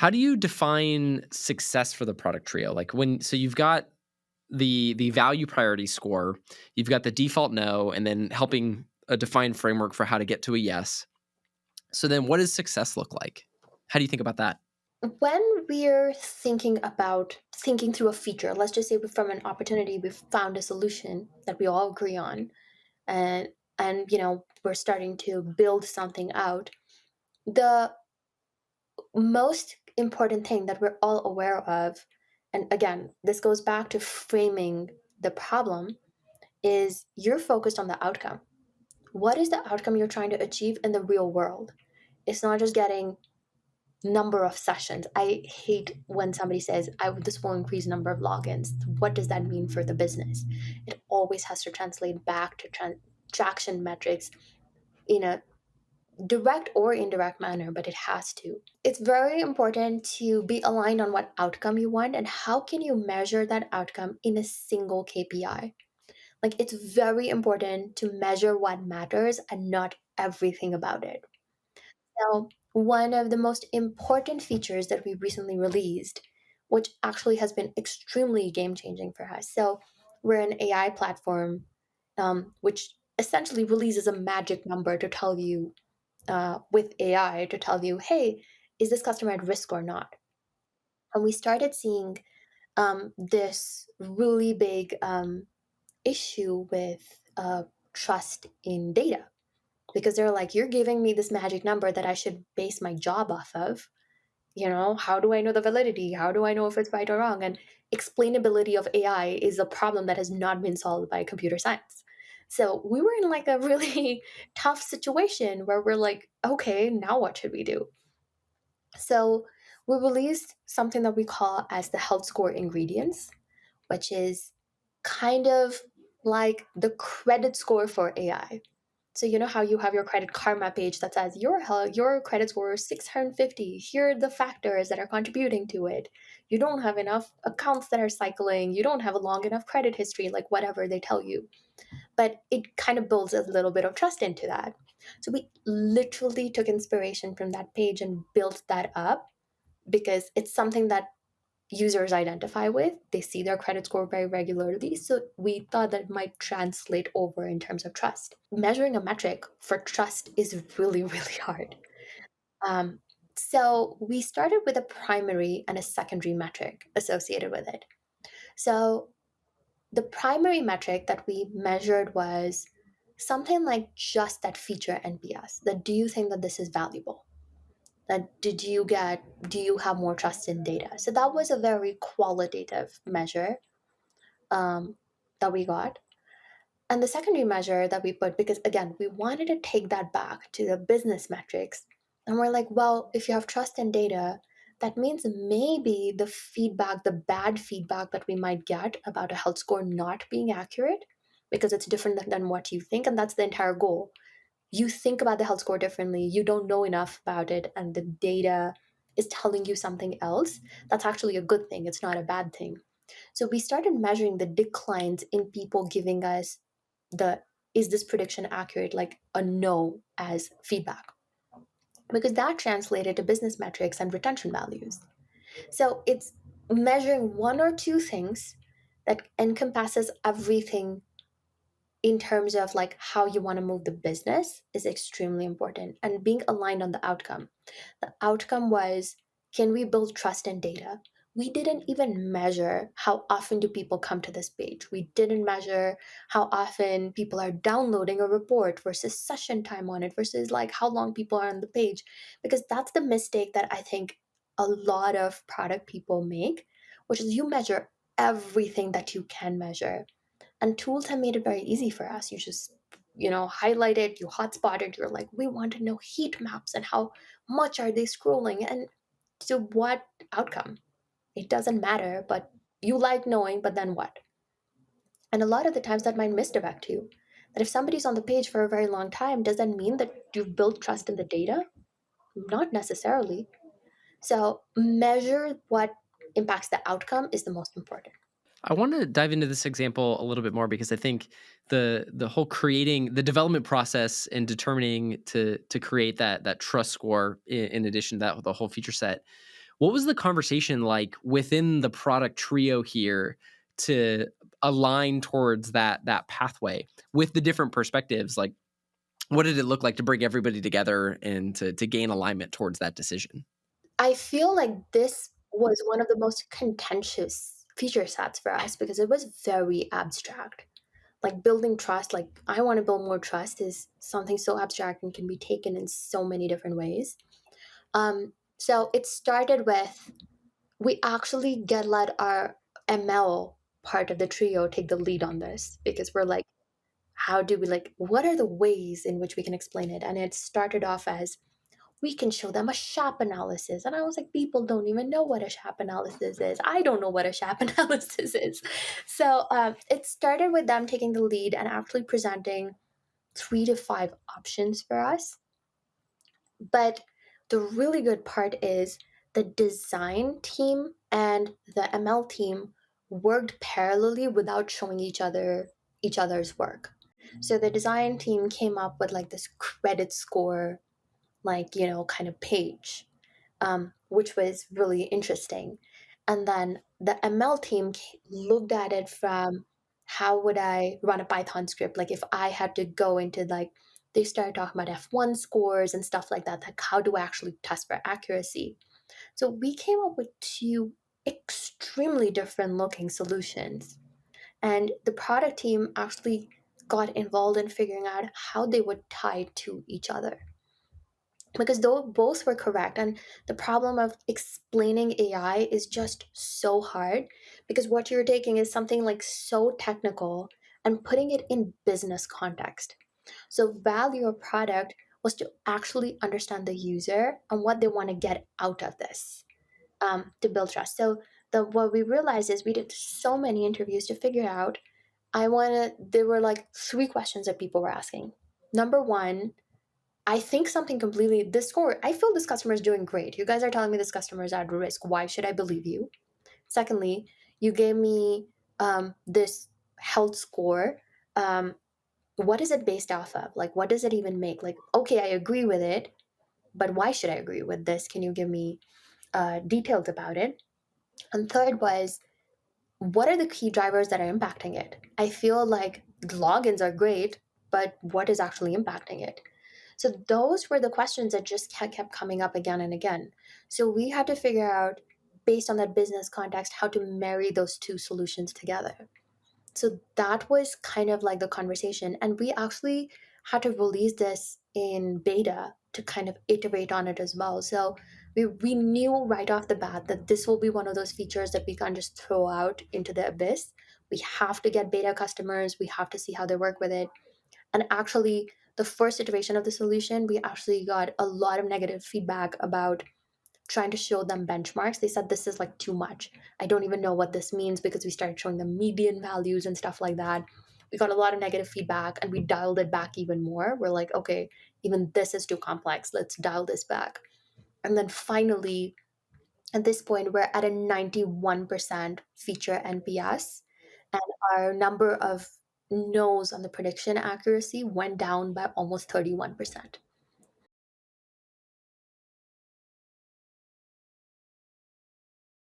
How do you define success for the product trio? Like so you've got the value priority score, you've got the default no, and then helping a defined framework for how to get to a yes. So then what does success look like? How do you think about that? When we're thinking through a feature, let's just say from an opportunity, we've found a solution that we all agree on, and we're starting to build something out. The most important thing that we're all aware of, and again, this goes back to framing the problem, is you're focused on the outcome. What is the outcome you're trying to achieve in the real world? It's not just getting number of sessions. I hate when somebody says, this will increase number of logins. What does that mean for the business? It always has to translate back to traction metrics in a direct or indirect manner, but it has to. It's very important to be aligned on what outcome you want and how can you measure that outcome in a single KPI. Like, it's very important to measure what matters and not everything about it. Now, one of the most important features that we recently released, which actually has been extremely game changing for us. So, we're an AI platform, which essentially releases a magic number to tell you, with AI, to tell you, hey, is this customer at risk or not? And we started seeing this really big issue with trust in data, because they're like, you're giving me this magic number that I should base my job off of. How do I know the validity? How do I know if it's right or wrong? And explainability of AI is a problem that has not been solved by computer science. So we were in like a really tough situation where we're like, okay, now what should we do? So we released something that we call as the health score ingredients, which is kind of like the credit score for AI. So you know how you have your credit karma page that says your credit score is 650. Here are the factors that are contributing to it. You don't have enough accounts that are cycling. You don't have a long enough credit history, like whatever they tell you. But it kind of builds a little bit of trust into that. So we literally took inspiration from that page and built that up because it's something that users identify with. They see their credit score very regularly. So we thought that it might translate over in terms of trust. Measuring a metric for trust is really, really hard. Um, so we started with a primary and a secondary metric associated with it. So the primary metric that we measured was something like just that feature NPS. That, do you think that this is valuable? That, do you have more trust in data? So that was a very qualitative measure, um, that we got. And the secondary measure that we put, because again, we wanted to take that back to the business metrics. And we're like, well, if you have trust in data, that means maybe the feedback, the bad feedback that we might get about a health score not being accurate, because it's different than what you think. And that's the entire goal. You think about the health score differently, you don't know enough about it, and the data is telling you something else. That's actually a good thing, it's not a bad thing. So we started measuring the declines in people giving us the, is this prediction accurate, like a no as feedback, because that translated to business metrics and retention values. So it's measuring one or two things that encompasses everything in terms of like how you want to move the business is extremely important, and being aligned on the outcome. The outcome was, can we build trust in data? We didn't even measure how often do people come to this page. We didn't measure how often people are downloading a report versus session time on it versus like how long people are on the page, because that's the mistake that I think a lot of product people make, which is you measure everything that you can measure, and tools have made it very easy for us. You just, highlight it, you hotspot it, you're like, we want to know heat maps and how much are they scrolling and to what outcome. It doesn't matter, but you like knowing, but then what? And a lot of the times that might misdirect you. That if somebody's on the page for a very long time, does that mean that you've built trust in the data? Not necessarily. So measure what impacts the outcome is the most important. I want to dive into this example a little bit more because I think the whole creating the development process and determining to create that trust score in addition to that the whole feature set. What was the conversation like within the product trio here to align towards that pathway with the different perspectives? Like, what did it look like to bring everybody together and to gain alignment towards that decision? I feel like this was one of the most contentious feature sets for us because it was very abstract. Like building trust, like I want to build more trust is something so abstract and can be taken in so many different ways. So it started with we actually get let our ML part of the trio take the lead on this because we're like, how do we like what are the ways in which we can explain it? And it started off as we can show them a SHAP analysis. And I was like, people don't even know what a SHAP analysis is. I don't know what a SHAP analysis is. So it started with them taking the lead and actually presenting 3 to 5 options for us. But the really good part is the design team and the ML team worked parallelly without showing each other's work. So the design team came up with like this credit score, like, kind of page, which was really interesting. And then the ML team looked at it from how would I run a Python script? Like if I had to go into like, they started talking about F1 scores and stuff like that. Like how do I actually test for accuracy? So we came up with two extremely different looking solutions. And the product team actually got involved in figuring out how they would tie to each other because though both were correct, and the problem of explaining AI is just so hard because what you're taking is something like so technical and putting it in business context. So value of product was to actually understand the user and what they want to get out of this, to build trust. So the what we realized is we did so many interviews to figure out. There were like 3 questions that people were asking. Number one, I think something completely this score. I feel this customer is doing great. You guys are telling me this customer is at risk. Why should I believe you? Secondly, you gave me this health score. Um, what is it based off of? Like, what does it even make? Like, okay, I agree with it, but why should I agree with this? Can you give me details about it? And third was, what are the key drivers that are impacting it? I feel like logins are great, but what is actually impacting it? So those were the questions that just kept coming up again and again. So we had to figure out, based on that business context, how to marry those two solutions together. So that was kind of like the conversation. And we actually had to release this in beta to kind of iterate on it as well. So we knew right off the bat that this will be one of those features that we can't just throw out into the abyss. We have to get beta customers, we have to see how they work with it. And actually, the first iteration of the solution, we actually got a lot of negative feedback about trying to show them benchmarks. They said this is like too much. I don't even know what this means because we started showing them median values and stuff like that. We got a lot of negative feedback and we dialed it back even more. We're like, okay, even this is too complex. Let's dial this back. And then finally, at this point, we're at a 91% feature NPS, and our number of no's on the prediction accuracy went down by almost 31%.